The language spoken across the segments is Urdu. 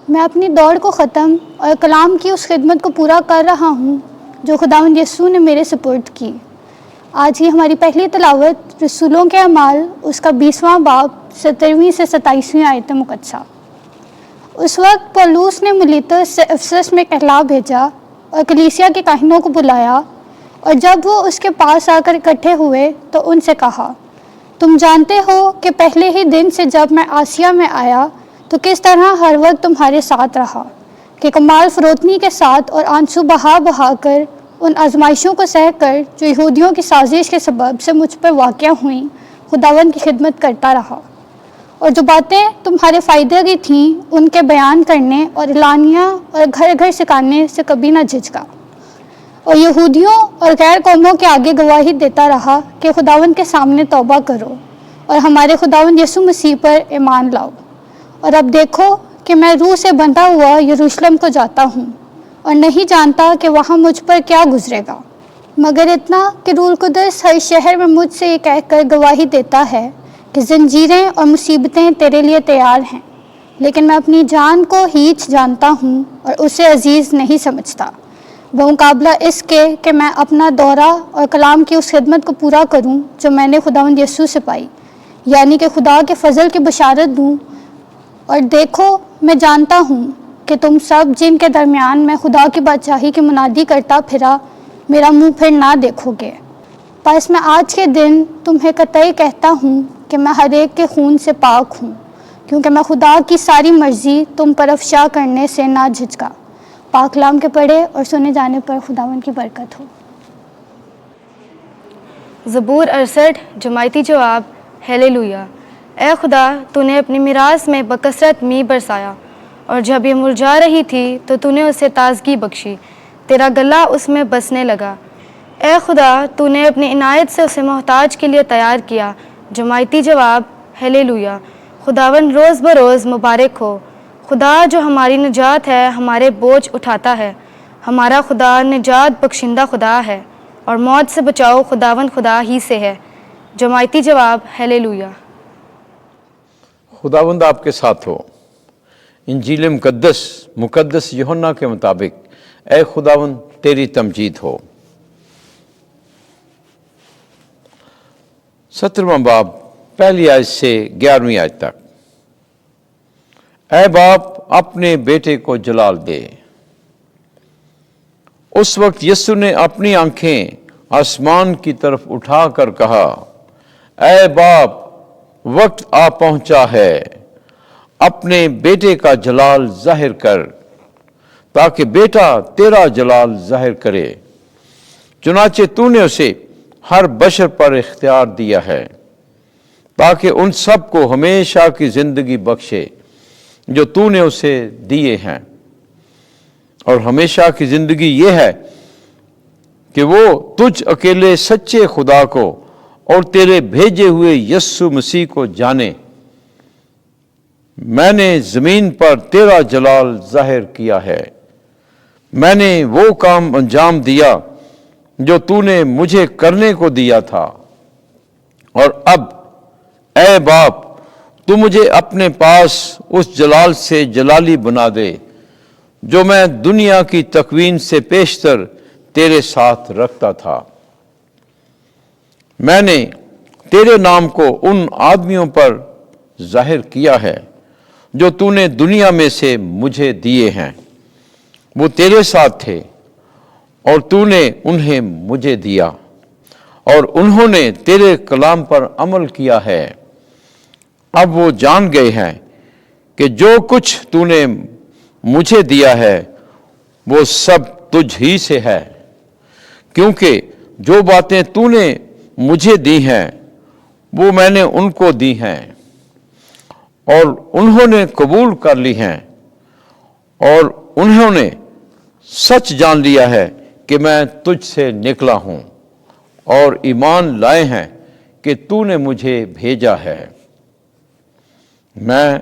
میں اپنی دوڑ کو ختم اور کلام کی اس خدمت کو پورا کر رہا ہوں جو خداوند یسوع نے میرے سپرد کی۔ آج کی ہماری پہلی تلاوت رسولوں کے اعمال اس کا 20واں باب 17ویں سے 27ویں آیت مقدسہ۔ اس وقت پولوس نے ملیتس سے افسس میں کہلا بھیجا اور کلیسیا کے کاہنوں کو بلایا، اور جب وہ اس کے پاس آ کر اکٹھے ہوئے تو ان سے کہا، تم جانتے ہو کہ پہلے ہی دن سے جب میں آسیا میں آیا تو کس طرح ہر وقت تمہارے ساتھ رہا، کہ کمال فروتنی کے ساتھ اور آنسو بہا بہا کر ان آزمائشوں کو سہ کر جو یہودیوں کی سازش کے سبب سے مجھ پر واقع ہوئیں خداوند کی خدمت کرتا رہا، اور جو باتیں تمہارے فائدے کی تھیں ان کے بیان کرنے اور اعلانیہ اور گھر گھر سکھانے سے کبھی نہ جھجکا، اور یہودیوں اور غیر قوموں کے آگے گواہی دیتا رہا کہ خداوند کے سامنے توبہ کرو اور ہمارے خداوند یسوع مسیح پر ایمان لاؤ۔ اور اب دیکھو کہ میں روح سے بندھا ہوا یروشلم کو جاتا ہوں اور نہیں جانتا کہ وہاں مجھ پر کیا گزرے گا، مگر اتنا کہ روح القدس ہر شہر میں مجھ سے یہ کہہ کر گواہی دیتا ہے کہ زنجیریں اور مصیبتیں تیرے لیے تیار ہیں، لیکن میں اپنی جان کو ہیچ جانتا ہوں اور اسے عزیز نہیں سمجھتا، بمقابلہ اس کے کہ میں اپنا دورہ اور کلام کی اس خدمت کو پورا کروں جو میں نے خداوند یسوع سے پائی، یعنی کہ خدا کے فضل کی بشارت دوں۔ اور دیکھو میں جانتا ہوں کہ تم سب جن کے درمیان میں خدا کی بادشاہی کی منادی کرتا پھرا میرا منہ پھر نہ دیکھو گے، پس میں آج کے دن تمہیں قطعی کہتا ہوں کہ میں ہر ایک کے خون سے پاک ہوں، کیونکہ میں خدا کی ساری مرضی تم پر افشا کرنے سے نہ جھجکا۔ پاک کلام کے پڑھے اور سنے جانے پر خداوند کی برکت ہو۔ زبور 68 جماعتی جواب۔ ہیلیلویا۔ اے خدا، تو نے اپنی میراث میں بکثرت می برسایا، اور جب یہ مرجھا رہی تھی تو تو نے اسے تازگی بخشی، تیرا گلا اس میں بسنے لگا۔ اے خدا، تو نے اپنی عنایت سے اسے محتاج کے لیے تیار کیا۔ جماعتی جواب۔ ہیلیلویا۔ خداوند روز بروز مبارک ہو۔ خدا جو ہماری نجات ہے ہمارے بوجھ اٹھاتا ہے۔ ہمارا خدا نجات بخشندہ خدا ہے، اور موت سے بچاؤ خداوند خدا ہی سے ہے۔ جماعتی جواب۔ ہیلیلویا۔ خداوند آپ کے ساتھ ہو۔ انجیل مقدس یوحنا کے مطابق اے خداوند تیری تمجید ہو۔ 17واں باب پہلی آیت سے 11ویں آیت تک۔ اے باپ اپنے بیٹے کو جلال دے۔ اس وقت یسوع نے اپنی آنکھیں آسمان کی طرف اٹھا کر کہا، اے باپ وقت آ پہنچا ہے، اپنے بیٹے کا جلال ظاہر کر، تاکہ بیٹا تیرا جلال ظاہر کرے۔ چنانچہ تو نے اسے ہر بشر پر اختیار دیا ہے، تاکہ ان سب کو ہمیشہ کی زندگی بخشے جو تو نے اسے دیے ہیں۔ اور ہمیشہ کی زندگی یہ ہے کہ وہ تجھ اکیلے سچے خدا کو اور تیرے بھیجے ہوئے یسوع مسیح کو جانے۔ میں نے زمین پر تیرا جلال ظاہر کیا ہے، میں نے وہ کام انجام دیا جو تو نے مجھے کرنے کو دیا تھا۔ اور اب اے باپ تو مجھے اپنے پاس اس جلال سے جلالی بنا دے جو میں دنیا کی تکوین سے پیشتر تیرے ساتھ رکھتا تھا۔ میں نے تیرے نام کو ان آدمیوں پر ظاہر کیا ہے جو تو نے دنیا میں سے مجھے دیے ہیں، وہ تیرے ساتھ تھے اور تو نے انہیں مجھے دیا، اور انہوں نے تیرے کلام پر عمل کیا ہے۔ اب وہ جان گئے ہیں کہ جو کچھ تو نے مجھے دیا ہے وہ سب تجھ ہی سے ہے، کیونکہ جو باتیں تو نے مجھے دی ہیں وہ میں نے ان کو دی ہیں، اور انہوں نے قبول کر لی ہیں، اور انہوں نے سچ جان لیا ہے کہ میں تجھ سے نکلا ہوں، اور ایمان لائے ہیں کہ تو نے مجھے بھیجا ہے۔ میں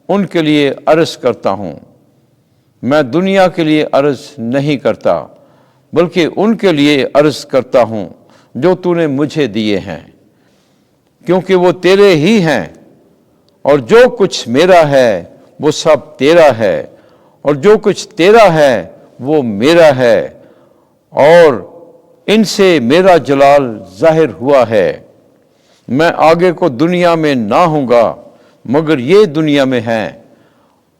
ان کے لیے عرض کرتا ہوں، میں دنیا کے لیے عرض نہیں کرتا، بلکہ ان کے لیے عرض کرتا ہوں جو تو نے مجھے دیے ہیں، کیونکہ وہ تیرے ہی ہیں، اور جو کچھ میرا ہے وہ سب تیرا ہے، اور جو کچھ تیرا ہے وہ میرا ہے، اور ان سے میرا جلال ظاہر ہوا ہے۔ میں آگے کو دنیا میں نہ ہوں گا، مگر یہ دنیا میں ہے،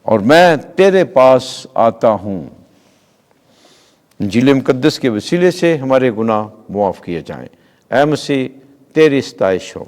اور میں تیرے پاس آتا ہوں۔ انجیل مقدس کے وسیلے سے ہمارے گناہ معاف کیے جائیں۔ اے مسیح، تیری ستائش ہو۔